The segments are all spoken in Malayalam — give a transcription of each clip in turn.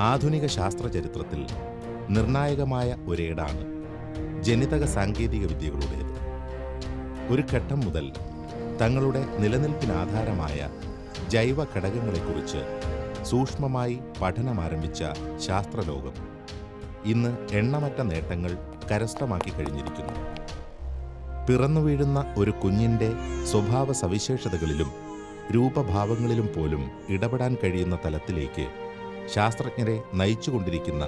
ആധുനിക ശാസ്ത്രചരിത്രത്തിൽ നിർണായകമായ ഒരേടാണ് ജനിതക സാങ്കേതിക വിദ്യകളുടേത്. ഒരു ഘട്ടം മുതൽ തങ്ങളുടെ നിലനിൽപ്പിനാധാരമായ ജൈവ ഘടകങ്ങളെക്കുറിച്ച് സൂക്ഷ്മമായി പഠനമാരംഭിച്ച ശാസ്ത്രലോകം ഇന്ന് എണ്ണമറ്റ നേട്ടങ്ങൾ കരസ്ഥമാക്കി കഴിഞ്ഞിരിക്കുന്നു. പിറന്നുവീഴുന്ന ഒരു കുഞ്ഞിൻ്റെ സ്വഭാവ സവിശേഷതകളിലും രൂപഭാവങ്ങളിലും പോലും ഇടപെടാൻ കഴിയുന്ന തലത്തിലേക്ക് ശാസ്ത്രജ്ഞരെ നയിച്ചുകൊണ്ടിരിക്കുന്ന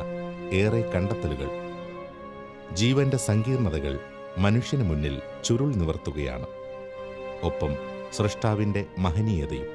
ഏറെ കണ്ടെത്തലുകൾ ജീവന്റെ സങ്കീർണതകൾ മനുഷ്യന് മുന്നിൽ ചുരുൾ നിവർത്തുകയാണ്. ഒപ്പം സൃഷ്ടാവിൻ്റെ മഹനീയതയും.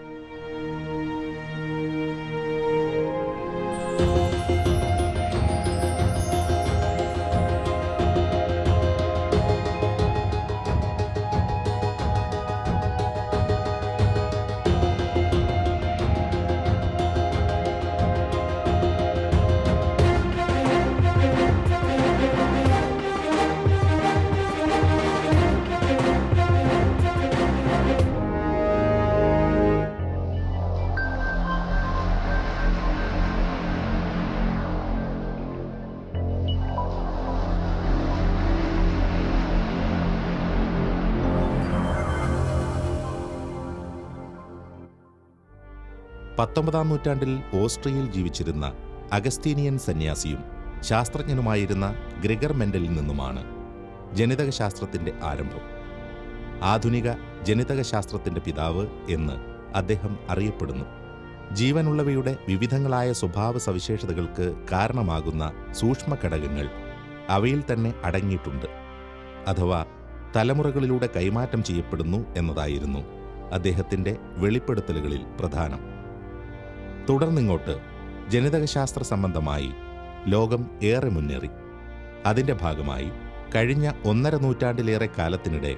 പത്തൊമ്പതാം നൂറ്റാണ്ടിൽ ഓസ്ട്രിയയിൽ ജീവിച്ചിരുന്ന അഗസ്തീനിയൻ സന്യാസിയും ശാസ്ത്രജ്ഞനുമായിരുന്ന ഗ്രിഗർ മെൻഡലിൽ നിന്നുമാണ് ജനിതകശാസ്ത്രത്തിൻ്റെ ആരംഭം. ആധുനിക ജനിതകശാസ്ത്രത്തിൻ്റെ പിതാവ് എന്ന് അദ്ദേഹം അറിയപ്പെടുന്നു. ജീവനുള്ളവയുടെ വിവിധങ്ങളായ സ്വഭാവ സവിശേഷതകൾക്ക് കാരണമാകുന്ന സൂക്ഷ്മഘടകങ്ങൾ അവയിൽ തന്നെ അടങ്ങിയിട്ടുണ്ട്, അഥവാ തലമുറകളിലൂടെ കൈമാറ്റം ചെയ്യപ്പെടുന്നു എന്നതായിരുന്നു അദ്ദേഹത്തിൻ്റെ വെളിപ്പെടുത്തലുകളിൽ പ്രധാനം. തുടർന്നിങ്ങോട്ട് ജനിതകശാസ്ത്ര സംബന്ധമായി ലോകം ഏറെ മുന്നേറി. അതിൻ്റെ ഭാഗമായി കഴിഞ്ഞ 1.5 നൂറ്റാണ്ടിലേറെ കാലത്തിനിടെ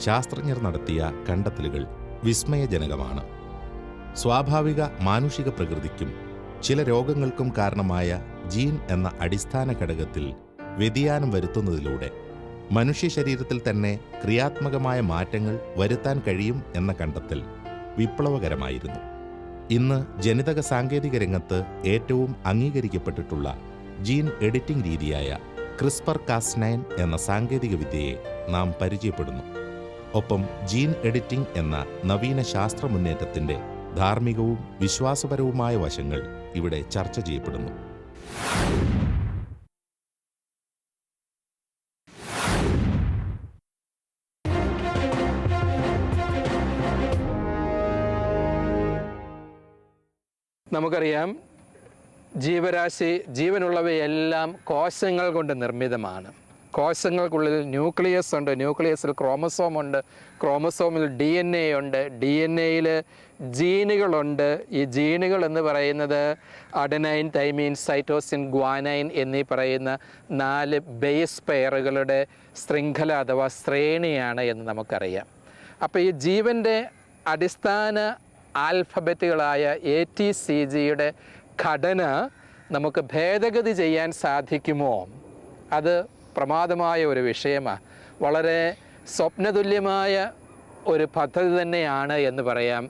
ശാസ്ത്രജ്ഞർ നടത്തിയ കണ്ടെത്തലുകൾ വിസ്മയജനകമാണ്. സ്വാഭാവിക മാനുഷിക പ്രകൃതിക്കും ചില രോഗങ്ങൾക്കും കാരണമായ ജീൻ എന്ന അടിസ്ഥാന ഘടകത്തിൽ വ്യതിയാനം വരുത്തുന്നതിലൂടെ മനുഷ്യ ശരീരത്തിൽ തന്നെ ക്രിയാത്മകമായ മാറ്റങ്ങൾ വരുത്താൻ കഴിയും എന്ന കണ്ടെത്തൽ വിപ്ലവകരമായിരുന്നു. ഇന്ന് ജനിതക സാങ്കേതിക രംഗത്ത് ഏറ്റവും അംഗീകരിക്കപ്പെട്ടിട്ടുള്ള ജീൻ എഡിറ്റിംഗ് രീതിയായ CRISPR-Cas9 എന്ന സാങ്കേതിക വിദ്യയെ നാം പരിചയപ്പെടുന്നു. ഒപ്പം ജീൻ എഡിറ്റിംഗ് എന്ന നവീന ശാസ്ത്ര മുന്നേറ്റത്തിൻ്റെ ധാർമ്മികവും വിശ്വാസപരവുമായ വശങ്ങൾ ഇവിടെ ചർച്ച ചെയ്യപ്പെടുന്നു. നമുക്കറിയാം, ജീവനുള്ളവയെല്ലാം കോശങ്ങൾ കൊണ്ട് നിർമ്മിതമാണ്. കോശങ്ങൾക്കുള്ളിൽ ന്യൂക്ലിയസ് ഉണ്ട്, ന്യൂക്ലിയസിൽ ക്രോമസോം ഉണ്ട്, ക്രോമസോമിൽ DNA ഉണ്ട്, DNA-യിൽ ജീനുകളുണ്ട്. ഈ ജീനുകൾ എന്ന് പറയുന്നത് അഡനൈൻ, തൈമീൻ, സൈറ്റോസിൻ, ഗ്വാനൈൻ എന്നീ പറയുന്ന 4 ബേസ് പെയറുകളുടെ ശൃംഖല അഥവാ ശ്രേണിയാണ് എന്ന് നമുക്കറിയാം. അപ്പോൾ ഈ ജീവൻ്റെ അടിസ്ഥാന ആൽഫബറ്റുകളായ ATCGയുടെ ഘടന നമുക്ക് ഭേദഗതി ചെയ്യാൻ സാധിക്കുമോ? അത് പ്രമാദമായ ഒരു വിഷയമാണ്. വളരെ സ്വപ്നതുല്യമായ ഒരു പദ്ധതി തന്നെയാണ് എന്ന് പറയാം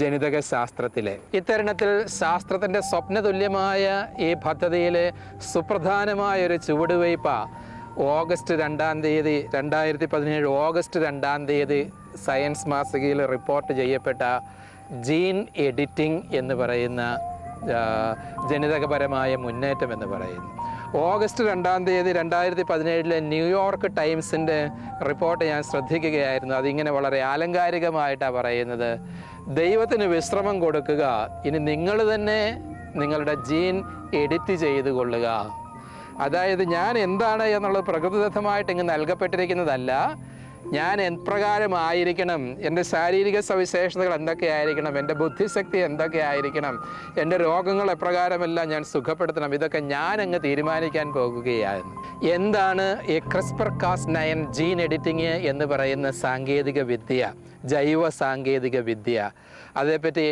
ജനിതക ശാസ്ത്രത്തിലെ. ഇത്തരുണത്തിൽ ശാസ്ത്രത്തിൻ്റെ സ്വപ്നതുല്യമായ ഈ പദ്ധതിയിലെ സുപ്രധാനമായൊരു ചുവടുവയ്പ്പാണ് ഓഗസ്റ്റ് 2 2017 ഓഗസ്റ്റ് 2 സയൻസ് മാസികയിൽ റിപ്പോർട്ട് ചെയ്യപ്പെട്ട ജീൻ എഡിറ്റിംഗ് എന്ന് പറയുന്ന ജനിതകപരമായ മുന്നേറ്റം എന്ന് പറയുന്നു. ഓഗസ്റ്റ് 2 2017 ന്യൂയോർക്ക് ടൈംസിൻ്റെ റിപ്പോർട്ട് ഞാൻ ശ്രദ്ധിക്കുകയായിരുന്നു. അതിങ്ങനെ വളരെ ആലങ്കാരികമായിട്ടാണ് പറയുന്നത്. ദൈവത്തിന് വിശ്രമം കൊടുക്കുക, ഇനി നിങ്ങൾ തന്നെ നിങ്ങളുടെ ജീൻ എഡിറ്റ് ചെയ്ത് കൊള്ളുക. അതായത് ഞാൻ എന്താണ് എന്നുള്ളത് പ്രകൃതിദത്തമായിട്ട് ഇങ്ങ് നൽകപ്പെട്ടിരിക്കുന്നതല്ല, ഞാൻ എപ്രകാരമായിരിക്കണം, എൻ്റെ ശാരീരിക സവിശേഷതകൾ എന്തൊക്കെയായിരിക്കണം, എൻ്റെ ബുദ്ധിശക്തി എന്തൊക്കെയായിരിക്കണം, എൻ്റെ രോഗങ്ങൾ എപ്രകാരമെല്ലാം ഞാൻ സുഖപ്പെടുത്തണം, ഇതൊക്കെ ഞാൻ അങ്ങ് തീരുമാനിക്കാൻ പോകുകയായിരുന്നു. എന്താണ് ഈ CRISPR-Cas9 ജീൻ എഡിറ്റിംഗ് എന്ന് പറയുന്ന സാങ്കേതിക വിദ്യ, ജൈവ സാങ്കേതിക വിദ്യ? അതേപ്പറ്റി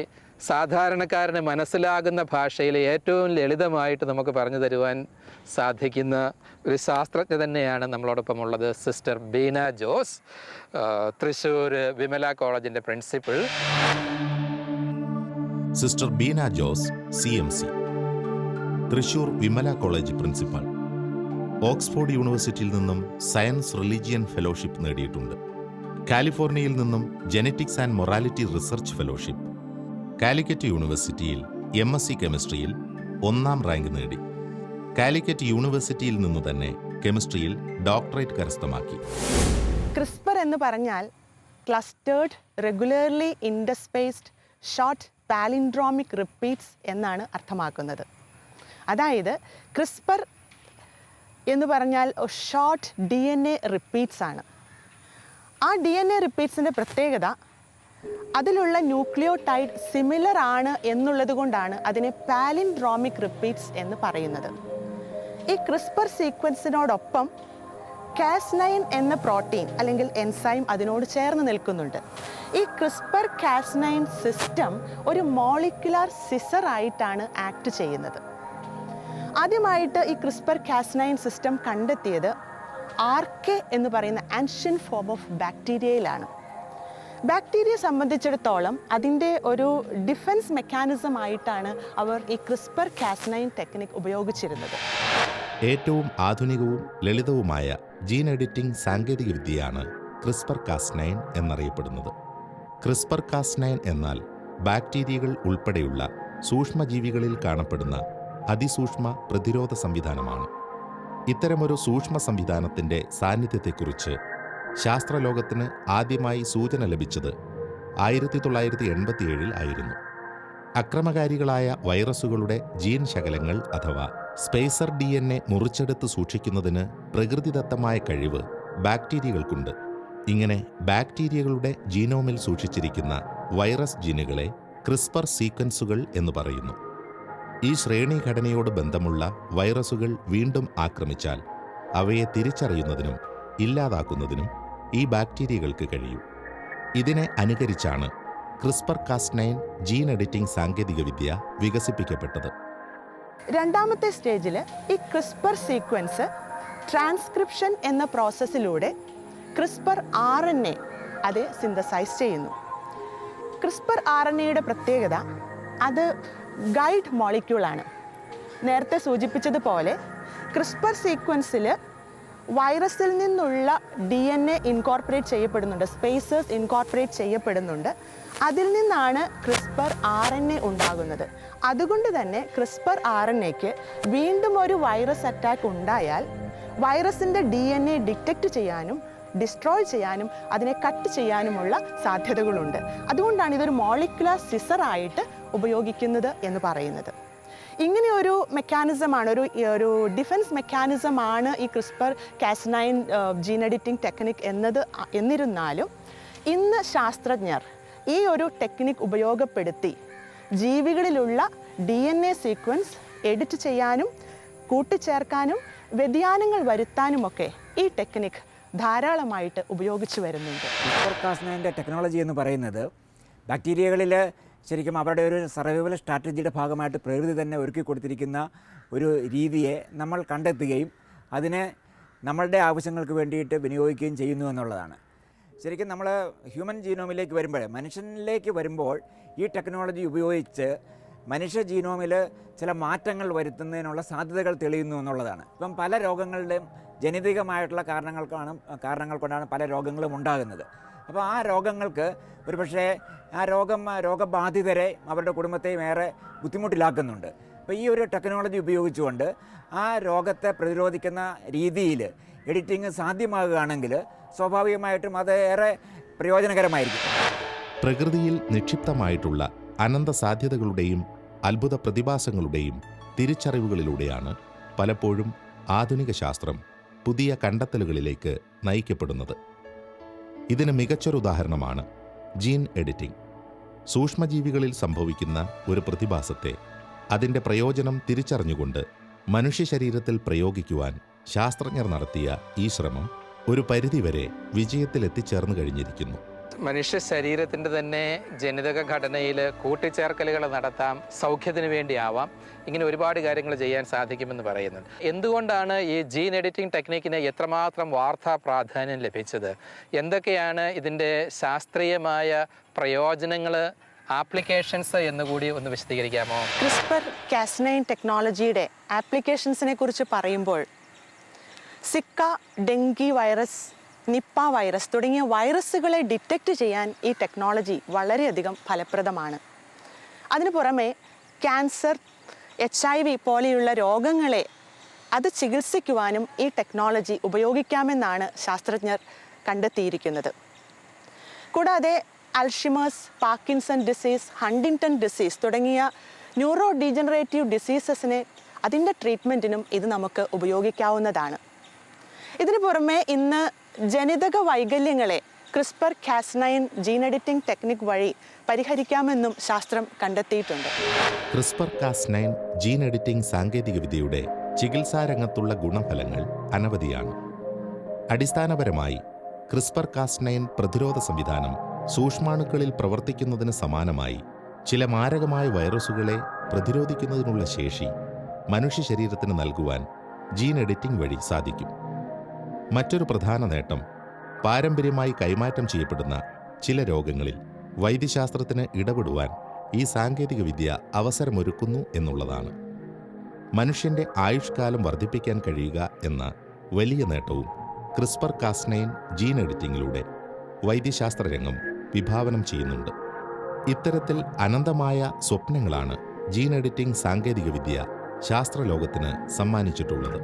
സാധാരണക്കാരന് മനസ്സിലാകുന്ന ഭാഷയിൽ ഏറ്റവും ലളിതമായിട്ട് നമുക്ക് പറഞ്ഞു തരുവാൻ സാധിക്കുന്ന ഒരു ശാസ്ത്രജ്ഞ തന്നെയാണ് നമ്മളോടൊപ്പം ഉള്ളത്. സിസ്റ്റർ ബീന ജോസ്, തൃശ്ശൂർ വിമല കോളേജിൻ്റെ principal. Sister Beena Jose CMC. Thrissur Vimala college principal. Oxford യൂണിവേഴ്സിറ്റിയിൽ നിന്നും സയൻസ് റിലീജിയൻ ഫെലോഷിപ്പ് നേടിയിട്ടുണ്ട്. കാലിഫോർണിയയിൽ നിന്നും genetics and morality research fellowship. Calicut യൂണിവേഴ്സിറ്റിയിൽ MSc കെമിസ്ട്രിയിൽ 1ാം റാങ്ക് നേടി. കാലിക്കറ്റ് യൂണിവേഴ്സിറ്റിയിൽ നിന്നു തന്നെ കെമിസ്ട്രിയിൽ ഡോക്ടറേറ്റ് കരസ്ഥമാക്കി. ക്രിസ്പർ എന്ന് പറഞ്ഞാൽ clustered regularly interspaced short palindromic repeats എന്നാണ് അർത്ഥമാക്കുന്നത്. അതായത് ക്രിസ്പർ എന്ന് പറഞ്ഞാൽ ഷോർട്ട് DNA റിപ്പീറ്റ്സ് ആണ്. ആ DNA റിപ്പീറ്റ്സിൻ്റെ പ്രത്യേകത അതിലുള്ള ന്യൂക്ലിയോടൈഡ് സിമിലർ ആണ് എന്നുള്ളത് കൊണ്ടാണ് അതിനെ പാലിൻഡ്രോമിക് റിപ്പീറ്റ്സ് എന്ന് പറയുന്നത്. ഈ ക്രിസ്പർ സീക്വൻസിനോടൊപ്പം Cas9 എന്ന പ്രോട്ടീൻ അല്ലെങ്കിൽ എൻസൈം അതിനോട് ചേർന്ന് നിൽക്കുന്നുണ്ട്. ഈ ക്രിസ്പർ Cas9 സിസ്റ്റം ഒരു മോളിക്കുലാർ സിസർ ആയിട്ടാണ് ആക്ട് ചെയ്യുന്നത്. ആദ്യമായിട്ട് ഈ ക്രിസ്പർ Cas9 സിസ്റ്റം കണ്ടെത്തിയത് ആർക്കെ എന്ന് പറയുന്ന ആൻഷ്യൻ ഫോം ഓഫ് ബാക്ടീരിയയിലാണ്. ബാക്ടീരിയ സംബന്ധിച്ചിടത്തോളം അതിൻ്റെ ഒരു ഡിഫൻസ് മെക്കാനിസം ആയിട്ടാണ് അവർ ഈ ക്രിസ്പർ Cas9 ടെക്നിക് ഉപയോഗിച്ചിരുന്നത്. ഏറ്റവും ആധുനികവും ലളിതവുമായ ജീൻ എഡിറ്റിംഗ് സാങ്കേതികവിദ്യയാണ് ക്രിസ്പർ Cas9 എന്നറിയപ്പെടുന്നത്. ക്രിസ്പർ Cas9 എന്നാൽ ബാക്ടീരിയകൾ ഉൾപ്പെടെയുള്ള സൂക്ഷ്മജീവികളിൽ കാണപ്പെടുന്ന അതിസൂക്ഷ്മ പ്രതിരോധ സംവിധാനമാണ്. ഇത്തരമൊരു സൂക്ഷ്മ സംവിധാനത്തിൻ്റെ സാന്നിധ്യത്തെക്കുറിച്ച് ശാസ്ത്രലോകത്തിന് ആദ്യമായി സൂചന ലഭിച്ചത് 1987 ആയിരുന്നു. അക്രമകാരികളായ വൈറസുകളുടെ ജീൻ ശകലങ്ങൾ അഥവാ സ്പേസർ DNA മുറിച്ചെടുത്ത് സൂക്ഷിക്കുന്നതിന് പ്രകൃതിദത്തമായ കഴിവ് ബാക്ടീരിയകൾക്കുണ്ട്. ഇങ്ങനെ ബാക്ടീരിയകളുടെ ജീനോമിൽ സൂക്ഷിച്ചിരിക്കുന്ന വൈറസ് ജീനുകളെ ക്രിസ്പർ സീക്വൻസുകൾ എന്ന് പറയുന്നു. ഈ ശ്രേണിഘടനയോട് ബന്ധമുള്ള വൈറസുകൾ വീണ്ടും ആക്രമിച്ചാൽ അവയെ തിരിച്ചറിയുന്നതിനും ഇല്ലാതാക്കുന്നതിനും ഈ ബാക്ടീരിയകൾക്ക് കഴിയും. ഇതിനെ അനുകരിച്ചാണ് ക്രിസ്പർ Cas9 ജീൻ എഡിറ്റിംഗ് സാങ്കേതികവിദ്യ വികസിപ്പിക്കപ്പെട്ടത്. രണ്ടാമത്തെ സ്റ്റേജിൽ ഈ ക്രിസ്പർ സീക്വൻസ് ട്രാൻസ്ക്രിപ്ഷൻ എന്ന പ്രോസസ്സിലൂടെ ക്രിസ്പർ RNA അത് സിന്തസൈസ് ചെയ്യുന്നു. ക്രിസ്പർ RNAയുടെ പ്രത്യേകത അത് ഗൈഡ് മോളിക്യൂളാണ്. നേരത്തെ സൂചിപ്പിച്ചതുപോലെ ക്രിസ്പർ സീക്വൻസിൽ വൈറസിൽ നിന്നുള്ള DNA ഇൻകോർപ്പറേറ്റ് ചെയ്യപ്പെടുന്നുണ്ട്, സ്പേസേഴ്സ് ഇൻകോർപ്പറേറ്റ് ചെയ്യപ്പെടുന്നുണ്ട്. അതിൽ നിന്നാണ് ക്രിസ്പർ RNA ഉണ്ടാകുന്നത്. അതുകൊണ്ട് തന്നെ ക്രിസ്പർ RNAക്ക് വീണ്ടും ഒരു വൈറസ് അറ്റാക്ക് ഉണ്ടായാൽ വൈറസിൻ്റെ DNA ഡിറ്റക്റ്റ് ചെയ്യാനും ഡിസ്ട്രോയ് ചെയ്യാനും അതിനെ കട്ട് ചെയ്യാനുമുള്ള സാധ്യതകളുണ്ട്. അതുകൊണ്ടാണ് ഇതൊരു മോളിക്കുലാർ സിസറായിട്ട് ഉപയോഗിക്കുന്നത് എന്ന് പറയുന്നത്. ഇങ്ങനെ ഒരു മെക്കാനിസമാണ്, ഒരു ഡിഫൻസ് മെക്കാനിസമാണ് ഈ CRISPR Cas9 gene editing technique എന്നിരുന്നാലും ഇന്ന് ശാസ്ത്രജ്ഞർ ഈ ഒരു ടെക്നിക് ഉപയോഗപ്പെടുത്തി ജീവികളിലുള്ള DNA സീക്വൻസ് എഡിറ്റ് ചെയ്യാനും കൂട്ടിച്ചേർക്കാനും വ്യതിയാനങ്ങൾ വരുത്താനുമൊക്കെ ഈ ടെക്നിക് ധാരാളമായിട്ട് ഉപയോഗിച്ചു വരുന്നുണ്ട്. ക്രിസ്പർ Cas9 ടെക്നോളജി എന്ന് പറയുന്നത് ബാക്ടീരിയകളിൽ ശരിക്കും അവരുടെ ഒരു സർവൈവൽ സ്ട്രാറ്റജിയുടെ ഭാഗമായിട്ട് പ്രകൃതി തന്നെ ഒരുക്കി കൊടുത്തിരിക്കുന്ന ഒരു രീതിയെ നമ്മൾ കണ്ടെത്തുകയും അതിനെ നമ്മളുടെ ആവശ്യങ്ങൾക്ക് വേണ്ടിയിട്ട് വിനിയോഗിക്കുകയും ചെയ്യുന്നു എന്നുള്ളതാണ്. ശരിക്കും നമ്മൾ ഹ്യൂമൻ ജീനോമിലേക്ക് മനുഷ്യനിലേക്ക് വരുമ്പോൾ ഈ ടെക്നോളജി ഉപയോഗിച്ച് മനുഷ്യ ജീനോമിൽ ചില മാറ്റങ്ങൾ വരുത്തുന്നതിനുള്ള സാധ്യതകൾ തെളിയുന്നു എന്നുള്ളതാണ്. ഇപ്പം പല രോഗങ്ങളുടെയും ജനിതകമായിട്ടുള്ള കാരണങ്ങൾ കൊണ്ടാണ് പല രോഗങ്ങളും ഉണ്ടാകുന്നത്. അപ്പോൾ ആ രോഗങ്ങൾക്ക് ഒരുപക്ഷേ ആ രോഗബാധിതരെ അവരുടെ കുടുംബത്തെയും ഏറെ ബുദ്ധിമുട്ടിലാക്കുന്നുണ്ട്. അപ്പോൾ ഈ ഒരു ടെക്നോളജി ഉപയോഗിച്ചുകൊണ്ട് ആ രോഗത്തെ പ്രതിരോധിക്കുന്ന രീതിയിൽ എഡിറ്റിംഗ് സാധ്യമാകുകയാണെങ്കിൽ സ്വാഭാവികമായിട്ടും അത് ഏറെ പ്രയോജനകരമായിരിക്കും. പ്രകൃതിയിൽ നിക്ഷിപ്തമായിട്ടുള്ള അനന്ത സാധ്യതകളുടെയും അത്ഭുത പ്രതിഭാസങ്ങളുടെയും തിരിച്ചറിവുകളിലൂടെയാണ് പലപ്പോഴും ആധുനിക ശാസ്ത്രം പുതിയ കണ്ടെത്തലുകളിലേക്ക് നയിക്കപ്പെടുന്നത്. ഇതിന് മികച്ചൊരുദാഹരണമാണ് ജീൻ എഡിറ്റിംഗ്. സൂക്ഷ്മജീവികളിൽ സംഭവിക്കുന്ന ഒരു പ്രതിഭാസത്തെ അതിൻ്റെ പ്രയോജനം തിരിച്ചറിഞ്ഞുകൊണ്ട് മനുഷ്യ ശരീരത്തിൽ പ്രയോഗിക്കുവാൻ ശാസ്ത്രജ്ഞർ നടത്തിയ ഈ ശ്രമം ഒരു പരിധിവരെ വിജയത്തിലെത്തിച്ചേർന്നു കഴിഞ്ഞിരിക്കുന്നു. മനുഷ്യ ശരീരത്തിൻ്റെ തന്നെ ജനിതക ഘടനയിൽ കൂട്ടിച്ചേർക്കലുകൾ നടത്താം, സൗഖ്യത്തിന് വേണ്ടിയാവാം, ഇങ്ങനെ ഒരുപാട് കാര്യങ്ങൾ ചെയ്യാൻ സാധിക്കുമെന്ന് പറയുന്നത്. എന്തുകൊണ്ടാണ് ഈ ജീൻ എഡിറ്റിംഗ് ടെക്നിക്കിന് എത്രമാത്രം വാർത്താ പ്രാധാന്യം ലഭിച്ചത്? എന്തൊക്കെയാണ് ഇതിൻ്റെ ശാസ്ത്രീയമായ പ്രയോജനങ്ങൾ ആപ്ലിക്കേഷൻസ് എന്നുകൂടി ഒന്ന് വിശദീകരിക്കാമോ? ക്രിസ്പർ കാസ്9 ടെക്നോളജിയുടെ ആപ്ലിക്കേഷൻസിനെ കുറിച്ച് പറയുമ്പോൾ Zika, dengue virus, Nipah virus തുടങ്ങിയ വൈറസുകളെ ഡിറ്റക്റ്റ് ചെയ്യാൻ ഈ ടെക്നോളജി വളരെയധികം ഫലപ്രദമാണ്. അതിനു പുറമെ ക്യാൻസർ, HIV പോലെയുള്ള രോഗങ്ങളെ അത് ചികിത്സിക്കുവാനും ഈ ടെക്നോളജി ഉപയോഗിക്കാമെന്നാണ് ശാസ്ത്രജ്ഞർ കണ്ടെത്തിയിരിക്കുന്നത്. കൂടാതെ Alzheimer's, Parkinson disease, Huntington disease തുടങ്ങിയ ന്യൂറോ ഡീജനറേറ്റീവ് ഡിസീസസിനെ അതിൻ്റെ ട്രീറ്റ്മെൻറ്റിനും ഇത് നമുക്ക് ഉപയോഗിക്കാവുന്നതാണ്. ഇതിനു പുറമെ ഇന്ന് ജനിതക വൈകല്യങ്ങളെ ക്രിസ്പർ കാസ്9 ജീൻ എഡിറ്റിംഗ് ടെക്നിക് വഴി പരിഹരിക്കാമെന്നും ശാസ്ത്രം കണ്ടെത്തിയിട്ടുണ്ട്. ക്രിസ്പർ കാസ്9 ജീൻ എഡിറ്റിംഗ് സാങ്കേതികവിദ്യയുടെ ചികിത്സാരംഗത്തുള്ള ഗുണഫലങ്ങൾ അനവധിയാണ്. അടിസ്ഥാനപരമായി ക്രിസ്പർ കാസ്9 പ്രതിരോധ സംവിധാനം സൂക്ഷ്മാണുക്കളിൽ പ്രവർത്തിക്കുന്നതിന് സമാനമായി ചില മാരകമായ വൈറസുകളെ പ്രതിരോധിക്കുന്നതിനുള്ള ശേഷി മനുഷ്യ ശരീരത്തിന് നൽകുവാൻ ജീൻ എഡിറ്റിംഗ് വഴി സാധിക്കും. മറ്റൊരു പ്രധാന നേട്ടം പാരമ്പര്യമായി കൈമാറ്റം ചെയ്യപ്പെടുന്ന ചില രോഗങ്ങളിൽ വൈദ്യശാസ്ത്രത്തിന് ഇടപെടുവാൻ ഈ സാങ്കേതികവിദ്യ അവസരമൊരുക്കുന്നു എന്നുള്ളതാണ്. മനുഷ്യന്റെ ആയുഷ്കാലം വർദ്ധിപ്പിക്കാൻ കഴിയുക എന്ന വലിയ നേട്ടവും ക്രിസ്പർ കാസ്9 ജീൻ എഡിറ്റിംഗിലൂടെ വൈദ്യശാസ്ത്ര രംഗം വിഭാവനം ചെയ്യുന്നുണ്ട്. ഇത്തരത്തിൽ അനന്തമായ സ്വപ്നങ്ങളാണ് ജീൻ എഡിറ്റിംഗ് സാങ്കേതികവിദ്യ ശാസ്ത്രലോകത്തിന് സമ്മാനിച്ചിട്ടുള്ളത്.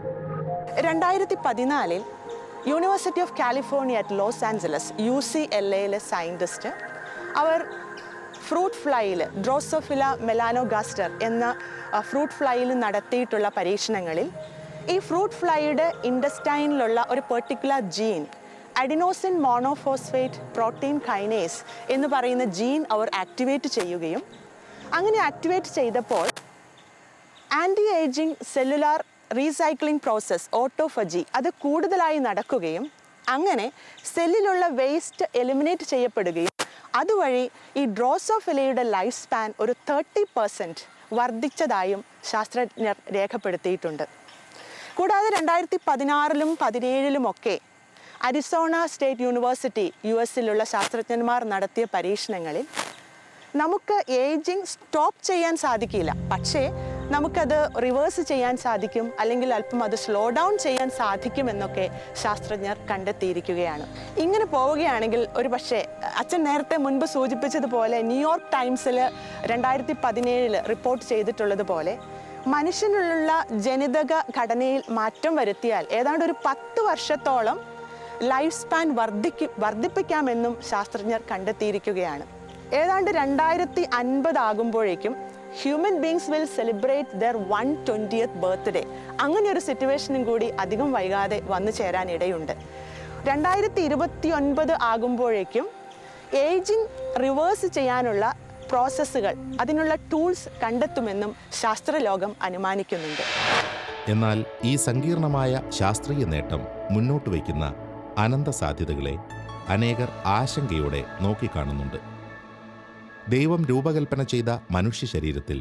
2014 university of California at Los Angeles UCLA scientist അവർ ഫ്രൂട്ട് ഫ്ലൈയിൽ ഡ്രോസോഫില മെലാനോഗാസ്റ്റർ എന്ന ഫ്രൂട്ട് ഫ്ലൈയിൽ നടത്തിയിട്ടുള്ള പരീക്ഷണങ്ങളിൽ ഈ ഫ്രൂട്ട് ഫ്ലൈയുടെ ഇൻഡസ്റ്റൈനിലുള്ള ഒരു particular gene adenosine monophosphate protein kinase എന്ന് പറയുന്ന ജീൻ അവർ ആക്ടിവേറ്റ് ചെയ്യുകയും അങ്ങനെ ആക്ടിവേറ്റ് ചെയ്തപ്പോൾ anti aging cellular recycling process autophagy അത് കൂടുതലായി നടക്കുകയും അങ്ങനെ സെല്ലിലുള്ള വേസ്റ്റ് എലിമിനേറ്റ് ചെയ്യപ്പെടുകയും അതുവഴി ഈ ഡ്രോസോഫിലയുടെ ലൈഫ് സ്പാൻ ഒരു 30% വർദ്ധിച്ചതായും ശാസ്ത്രജ്ഞർ രേഖപ്പെടുത്തിയിട്ടുണ്ട്. കൂടാതെ 2016 2017 അരിസോണ സ്റ്റേറ്റ് യൂണിവേഴ്സിറ്റി US ശാസ്ത്രജ്ഞന്മാർ നടത്തിയ പരീക്ഷണങ്ങളിൽ നമുക്ക് ഏജിങ് സ്റ്റോപ്പ് ചെയ്യാൻ സാധിക്കില്ല, പക്ഷേ നമുക്കത് റിവേഴ്സ് ചെയ്യാൻ സാധിക്കും, അല്ലെങ്കിൽ അല്പം അത് സ്ലോ ഡൗൺ ചെയ്യാൻ സാധിക്കുമെന്നൊക്കെ ശാസ്ത്രജ്ഞർ കണ്ടെത്തിയിരിക്കുകയാണ്. ഇങ്ങനെ പോവുകയാണെങ്കിൽ ഒരു പക്ഷേ അച്ഛൻ നേരത്തെ മുൻപ് സൂചിപ്പിച്ചതുപോലെ ന്യൂയോർക്ക് ടൈംസിൽ 2017 റിപ്പോർട്ട് ചെയ്തിട്ടുള്ളതുപോലെ മനുഷ്യനുള്ള ജനിതക ഘടനയിൽ മാറ്റം വരുത്തിയാൽ ഏതാണ്ട് ഒരു 10 വർഷത്തോളം ലൈഫ് സ്പാൻ വർദ്ധിപ്പിക്കാമെന്നും ശാസ്ത്രജ്ഞർ കണ്ടെത്തിയിരിക്കുകയാണ്. ഏതാണ്ട് 2050 ആകുമ്പോഴേക്കും human beings will celebrate there 120th birthday. അങ്ങനെ ഒരു സിറ്റുവേഷനും കൂടി അധികം വൈകാതെ വന്നു ചേരാൻ ഇടയുണ്ട്. 2029 ആകുമ്പോഴേക്കും ഏജിങ് റിവേഴ്സ് ചെയ്യാനുള്ള പ്രോസസ്സുകൾ, അതിനുള്ള ടൂൾസ് കണ്ടെത്തുമെന്നും ശാസ്ത്രലോകം അനുമാനിക്കുന്നുണ്ട്. എന്നാൽ ഈ സങ്കീർണമായ ശാസ്ത്രീയ നേട്ടം മുന്നോട്ട് വയ്ക്കുന്ന അനന്ത സാധ്യതകളെ അനേകർ ആശങ്കയോടെ നോക്കിക്കാണുന്നുണ്ട്. ദൈവം രൂപകൽപ്പന ചെയ്ത മനുഷ്യ ശരീരത്തിൽ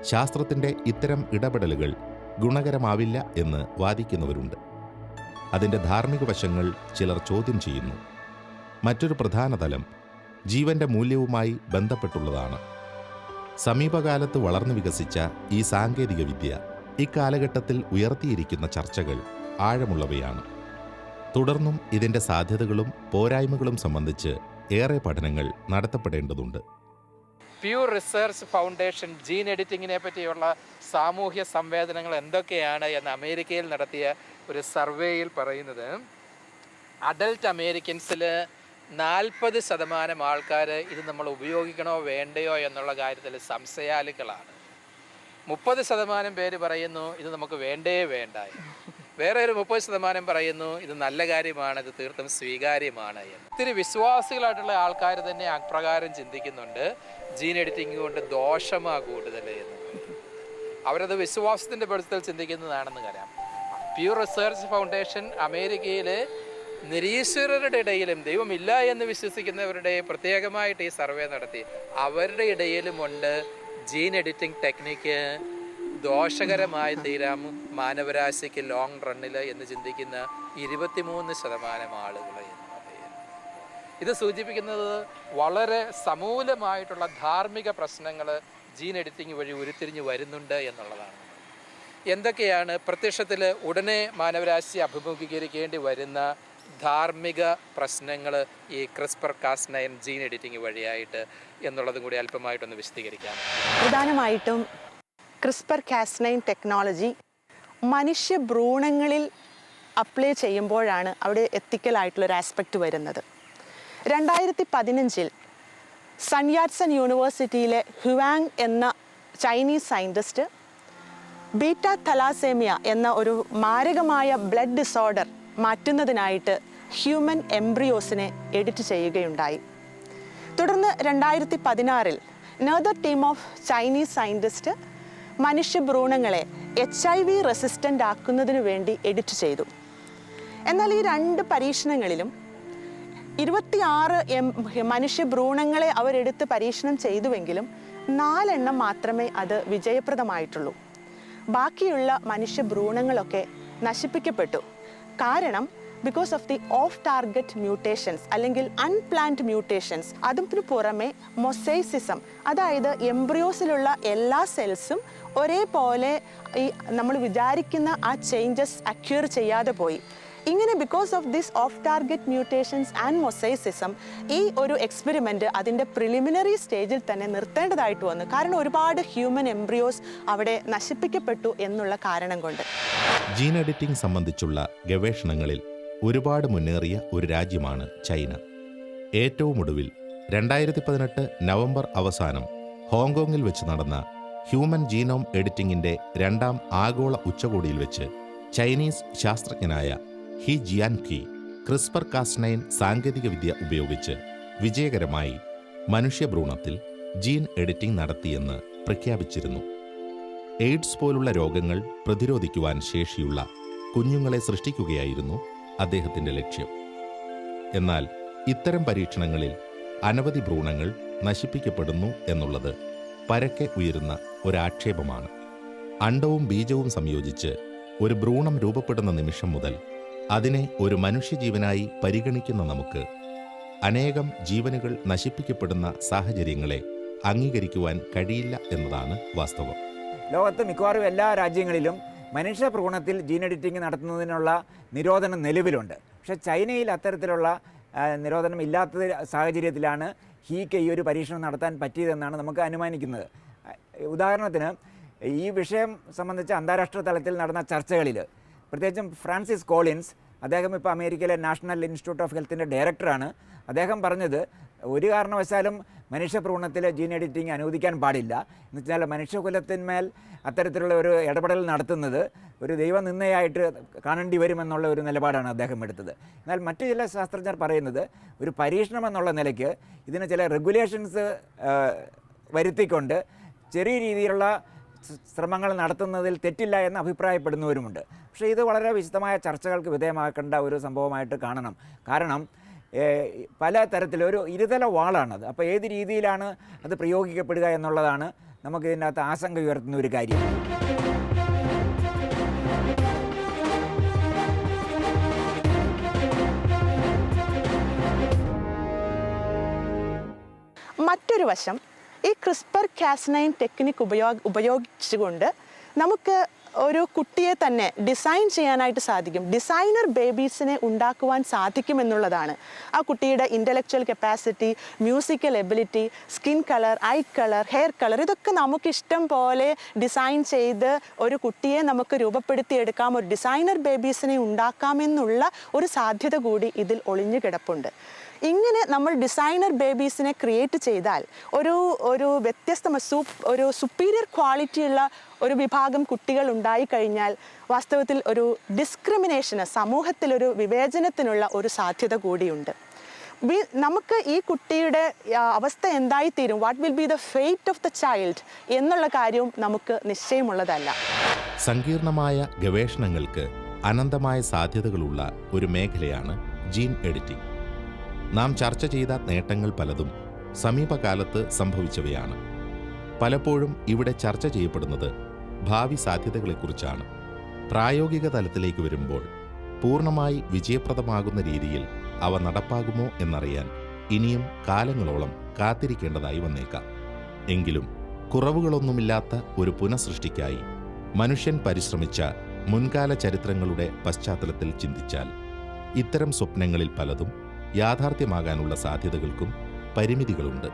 ശാസ്ത്രത്തിൻ്റെ ഇത്തരം ഇടപെടലുകൾ ഗുണകരമാവില്ല എന്ന് വാദിക്കുന്നവരുണ്ട്. അതിൻ്റെ ധാർമ്മിക വശങ്ങൾ ചിലർ ചോദ്യം ചെയ്യുന്നു. മറ്റൊരു പ്രധാന തലം ജീവന്റെ മൂല്യവുമായി ബന്ധപ്പെട്ടുള്ളതാണ്. സമീപകാലത്ത് വളർന്നു വികസിച്ച ഈ സാങ്കേതികവിദ്യ ഇക്കാലഘട്ടത്തിൽ ഉയർത്തിയിരിക്കുന്ന ചർച്ചകൾ ആഴമുള്ളവയാണ്. തുടർന്നും ഇതിൻ്റെ സാധ്യതകളും പോരായ്മകളും സംബന്ധിച്ച് ഏറെ പഠനങ്ങൾ നടത്തപ്പെടേണ്ടതുണ്ട്. പ്യൂർ റിസർച്ച് ഫൗണ്ടേഷൻ ജീൻ എഡിറ്റിങ്ങിനെ പറ്റിയുള്ള സാമൂഹ്യ സംവേദനങ്ങൾ എന്തൊക്കെയാണ് എന്ന് അമേരിക്കയിൽ നടത്തിയ ഒരു സർവേയിൽ പറയുന്നത്, അഡൽട്ട് അമേരിക്കൻസിൽ 40% ആൾക്കാർ ഇത് നമ്മൾ ഉപയോഗിക്കണോ വേണ്ടയോ എന്നുള്ള കാര്യത്തിൽ സംശയാലുക്കളാണ്. 30% പേര് പറയുന്നു ഇത് നമുക്ക് വേണ്ടേ വേണ്ട. വേറെ ഒരു 30% പറയുന്നു ഇത് നല്ല കാര്യമാണ്, ഇത് തീർത്തും സ്വീകാര്യമാണ് എന്ന്. ഒത്തിരി വിശ്വാസികളായിട്ടുള്ള ആൾക്കാർ തന്നെ അപ്രകാരം ചിന്തിക്കുന്നുണ്ട്. ജീൻ എഡിറ്റിംഗ് കൊണ്ട് ദോഷമാ കൂടുതൽ എന്ന്. അവരത് വിശ്വാസത്തിൻ്റെ വെളിച്ചത്തിൽ ചിന്തിക്കുന്നതാണെന്ന് പറയാം. പ്യൂർ റിസർച്ച് ഫൗണ്ടേഷൻ അമേരിക്കയിൽ നിരീശ്വരരുടെ ഇടയിലും ദൈവമില്ല എന്ന് വിശ്വസിക്കുന്നവരുടെ പ്രത്യേകമായിട്ട് ഈ സർവേ നടത്തി. അവരുടെ ഇടയിലുമുണ്ട് ജീൻ എഡിറ്റിംഗ് ടെക്നിക്ക് ദോഷകരമായി തീരാം മാനവരാശിക്ക് ലോങ് റണ്ണിൽ എന്ന് ചിന്തിക്കുന്ന 23% ആളുകൾ എന്ന് പറയുന്നത്. ഇത് സൂചിപ്പിക്കുന്നത് വളരെ സമൂലമായിട്ടുള്ള ധാർമ്മിക പ്രശ്നങ്ങൾ ജീൻ എഡിറ്റിംഗ് വഴി ഉരുത്തിരിഞ്ഞ് വരുന്നുണ്ട് എന്നുള്ളതാണ്. എന്തൊക്കെയാണ് പ്രത്യക്ഷത്തിൽ ഉടനെ മാനവരാശി അഭിമുഖീകരിക്കേണ്ടി വരുന്ന ധാർമ്മിക പ്രശ്നങ്ങൾ ഈ CRISPR-Cas9 ജീൻ എഡിറ്റിംഗ് വഴിയായിട്ട് എന്നുള്ളതും കൂടി അല്പമായിട്ടൊന്ന് വിശദീകരിക്കാം. പ്രധാനമായിട്ടും CRISPR-Cas9 ടെക്നോളജി മനുഷ്യ ഭ്രൂണങ്ങളിൽ അപ്ലൈ ചെയ്യുമ്പോഴാണ് അവിടെ എത്തിക്കലായിട്ടുള്ളൊരു ആസ്പെക്റ്റ് വരുന്നത്. 2015 സൺയാറ്റ്സൺ യൂണിവേഴ്സിറ്റിയിലെ ഹുവാങ് എന്ന ചൈനീസ് സയൻറ്റിസ്റ്റ് ബീറ്റ തലാസേമിയ എന്ന ഒരു മാരകമായ ബ്ലഡ് ഡിസോർഡർ മാറ്റുന്നതിനായിട്ട് ഹ്യൂമൻ എംബ്രിയോസിനെ എഡിറ്റ് ചെയ്യുകയുണ്ടായി. തുടർന്ന് 2016 another team of Chinese scientist മനുഷ്യ ഭ്രൂണങ്ങളെ HIV റെസിസ്റ്റൻ്റ് ആക്കുന്നതിന് വേണ്ടി എഡിറ്റ് ചെയ്തു. എന്നാൽ ഈ 2 പരീക്ഷണങ്ങളിലും 26 മനുഷ്യ ഭ്രൂണങ്ങളെ അവരെടുത്ത് പരീക്ഷണം ചെയ്തുവെങ്കിലും 4 എണ്ണം മാത്രമേ അത് വിജയപ്രദമായിട്ടുള്ളൂ. ബാക്കിയുള്ള മനുഷ്യ ഭ്രൂണങ്ങളൊക്കെ നശിപ്പിക്കപ്പെട്ടു. കാരണം because of the of target mutations അല്ലെങ്കിൽ അൺപ്ലാൻഡ് മ്യൂട്ടേഷൻസ്. അതിന് പുറമെ മൊസൈസിസം, അതായത് എംബ്രിയോസിലുള്ള എല്ലാ സെൽസും ഒരേപോലെ ഈ നമ്മൾ വിചാരിക്കുന്ന ആ ചേഞ്ചസ് അക്യൂർ ചെയ്യാതെ പോയി. ഇങ്ങനെ because of this off target mutations and mosaicism ഈ ഒരു എക്സ്പെരിമെൻറ്റ് അതിൻ്റെ പ്രിലിമിനറി സ്റ്റേജിൽ തന്നെ നിർത്തേണ്ടതായിട്ട് വന്നു. കാരണം ഒരുപാട് ഹ്യൂമൻ എംബ്രിയോസ് അവിടെ നശിപ്പിക്കപ്പെട്ടു എന്നുള്ള കാരണം കൊണ്ട്. ജീൻ എഡിറ്റിംഗ് സംബന്ധിച്ചുള്ള ഗവേഷണങ്ങളിൽ ഒരുപാട് മുന്നേറിയ ഒരു രാജ്യമാണ് ചൈന. ഏറ്റവും ഒടുവിൽ 2018 നവംബർ അവസാനം ഹോങ്കോങ്ങിൽ വെച്ച് നടന്ന ഹ്യൂമൻ ജീനോം എഡിറ്റിംഗിൻ്റെ 2ാം ആഗോള ഉച്ചകോടിയിൽ വെച്ച് ചൈനീസ് ശാസ്ത്രജ്ഞനായ ഹി ജിയാൻഖി CRISPR-Cas9 സാങ്കേതികവിദ്യ ഉപയോഗിച്ച് വിജയകരമായി മനുഷ്യഭ്രൂണത്തിൽ ജീൻ എഡിറ്റിംഗ് നടത്തിയെന്ന് പ്രഖ്യാപിച്ചിരുന്നു. എയ്ഡ്സ് പോലുള്ള രോഗങ്ങൾ പ്രതിരോധിക്കുവാൻ ശേഷിയുള്ള കുഞ്ഞുങ്ങളെ സൃഷ്ടിക്കുകയായിരുന്നു അദ്ദേഹത്തിൻ്റെ ലക്ഷ്യം. എന്നാൽ ഇത്തരം പരീക്ഷണങ്ങളിൽ അനവധി ഭ്രൂണങ്ങൾ നശിപ്പിക്കപ്പെടുന്നു എന്നുള്ളത് പരക്കെ ഉയരുന്ന ഒരാക്ഷേപമാണ്. അണ്ഡവും ബീജവും സംയോജിച്ച് ഒരു ഭ്രൂണം രൂപപ്പെടുന്ന നിമിഷം മുതൽ അതിനെ ഒരു മനുഷ്യജീവനായി പരിഗണിക്കുന്ന നമുക്ക് അനേകം ജീവനുകൾ നശിപ്പിക്കപ്പെടുന്ന സാഹചര്യങ്ങളെ അംഗീകരിക്കുവാൻ കഴിയില്ല എന്നതാണ് വാസ്തവം. ലോകത്ത് മിക്കവാറും എല്ലാ രാജ്യങ്ങളിലും മനുഷ്യ ഭ്രൂണത്തിൽ ജീൻ എഡിറ്റിംഗ് നടത്തുന്നതിനുള്ള നിരോധനം നിലവിലുണ്ട്. പക്ഷേ ചൈനയിൽ അത്തരത്തിലുള്ള നിരോധനം ഇല്ലാത്ത സാഹചര്യത്തിലാണ് ഹീക്ക് ഈ ഒരു പരീക്ഷണം നടത്താൻ പറ്റിയതെന്നാണ് നമുക്ക് അനുമാനിക്കുന്നത്. ഉദാഹരണത്തിന് ഈ വിഷയം സംബന്ധിച്ച് അന്താരാഷ്ട്ര തലത്തിൽ നടന്ന ചർച്ചകളിൽ പ്രത്യേകിച്ചും ഫ്രാൻസിസ് കോളിൻസ്, അദ്ദേഹം ഇപ്പോൾ അമേരിക്കയിലെ നാഷണൽ ഇൻസ്റ്റിറ്റ്യൂട്ട് ഓഫ് ഹെൽത്തിൻ്റെ ഡയറക്ടറാണ്. അദ്ദേഹം പറഞ്ഞത് ഒരു കാരണവശാലും മനുഷ്യഭ്രൂണത്തിൽ ജീൻ എഡിറ്റിംഗ് അനുവദിക്കാൻ പാടില്ല. എന്ന് വെച്ചാൽ മനുഷ്യകുലത്തിന്മേൽ അത്തരത്തിലുള്ള ഒരു ഇടപെടൽ നടത്തുന്നത് ഒരു ദൈവനിന്ദയായിട്ട് കാണേണ്ടി വരുമെന്നുള്ള ഒരു നിലപാടാണ് അദ്ദേഹം എടുത്തത്. എന്നാൽ മറ്റു ചില ശാസ്ത്രജ്ഞർ പറയുന്നത് ഒരു പരീക്ഷണം എന്നുള്ള നിലയ്ക്ക് ഇതിന് ചില റെഗുലേഷൻസ് വരുത്തിക്കൊണ്ട് ചെറിയ രീതിയിലുള്ള ശ്രമങ്ങൾ നടത്തുന്നതിൽ തെറ്റില്ല എന്ന് അഭിപ്രായപ്പെടുന്നവരുമുണ്ട്. പക്ഷേ ഇത് വളരെ വിശദമായ ചർച്ചകൾക്ക് വിധേയമാക്കേണ്ട ഒരു സംഭവമായിട്ട് കാണണം. കാരണം പല തരത്തിലൊരു ഇരുതല വാളാണത്. അപ്പോൾ ഏത് രീതിയിലാണ് അത് പ്രയോഗിക്കപ്പെടുക എന്നുള്ളതാണ് നമുക്ക് ഇതിനകത്ത് ആശങ്ക ഉയർത്തുന്ന ഒരു കാര്യം. മറ്റൊരു വശം, ഈ CRISPR-Cas9 ടെക്നിക്ക് ഉപയോഗിച്ചുകൊണ്ട് നമുക്ക് ഒരു കുട്ടിയെ തന്നെ ഡിസൈൻ ചെയ്യാനായിട്ട് സാധിക്കും. ഡിസൈനർ ബേബീസിനെ ഉണ്ടാക്കുവാൻ സാധിക്കുമെന്നുള്ളതാണ്. ആ കുട്ടിയുടെ intellectual capacity, musical ability, skin colour, I colour, hair colour, ഇതൊക്കെ നമുക്കിഷ്ടം പോലെ ഡിസൈൻ ചെയ്ത് ഒരു കുട്ടിയെ നമുക്ക് രൂപപ്പെടുത്തിയെടുക്കാം, ഒരു ഡിസൈനർ ബേബീസിനെ ഉണ്ടാക്കാമെന്നുള്ള ഒരു സാധ്യത കൂടി ഇതിൽ ഒളിഞ്ഞു കിടപ്പുണ്ട്. ഇങ്ങനെ നമ്മൾ ഡിസൈനർ ബേബീസിനെ ക്രിയേറ്റ് ചെയ്താൽ ഒരു ഒരു സുപ്പീരിയർ ക്വാളിറ്റിയുള്ള ഒരു വിഭാഗം കുട്ടികൾ ഉണ്ടായിക്കഴിഞ്ഞാൽ വാസ്തവത്തിൽ ഒരു ഡിസ്ക്രിമിനേഷന്, സമൂഹത്തിലൊരു വിവേചനത്തിനുള്ള ഒരു സാധ്യത കൂടിയുണ്ട്. നമുക്ക് ഈ കുട്ടിയുടെ അവസ്ഥ എന്തായിത്തീരും, what will be the fate of the child എന്നുള്ള കാര്യവും നമുക്ക് നിശ്ചയമുള്ളതല്ല. സങ്കീർണമായ ഗവേഷണങ്ങൾക്ക് അനന്തമായ സാധ്യതകളുള്ള ഒരു മേഖലയാണ് ജീൻ എഡിറ്റിംഗ്. നാം ചർച്ച ചെയ്ത നേട്ടങ്ങൾ പലതും സമീപകാലത്ത് സംഭവിച്ചവയാണ്. പലപ്പോഴും ഇവിടെ ചർച്ച ചെയ്യപ്പെടുന്നത് ഭാവി സാധ്യതകളെക്കുറിച്ചാണ്. പ്രായോഗിക തലത്തിലേക്ക് വരുമ്പോൾ പൂർണ്ണമായി വിജയപ്രദമാകുന്ന രീതിയിൽ അവ നടപ്പാകുമോ എന്നറിയാൻ ഇനിയും കാലങ്ങളോളം കാത്തിരിക്കേണ്ടതായി വന്നേക്കാം. എങ്കിലും കുറവുകളൊന്നുമില്ലാത്ത ഒരു പുനഃസൃഷ്ടിക്കായി മനുഷ്യൻ പരിശ്രമിച്ച മുൻകാല ചരിത്രങ്ങളുടെ പശ്ചാത്തലത്തിൽ ചിന്തിച്ചാൽ ഇത്തരം സ്വപ്നങ്ങളിൽ പലതും യാഥാർത്ഥ്യമാകാനുള്ള സാധ്യതകൾക്കും പരിമിതികളുണ്ട്.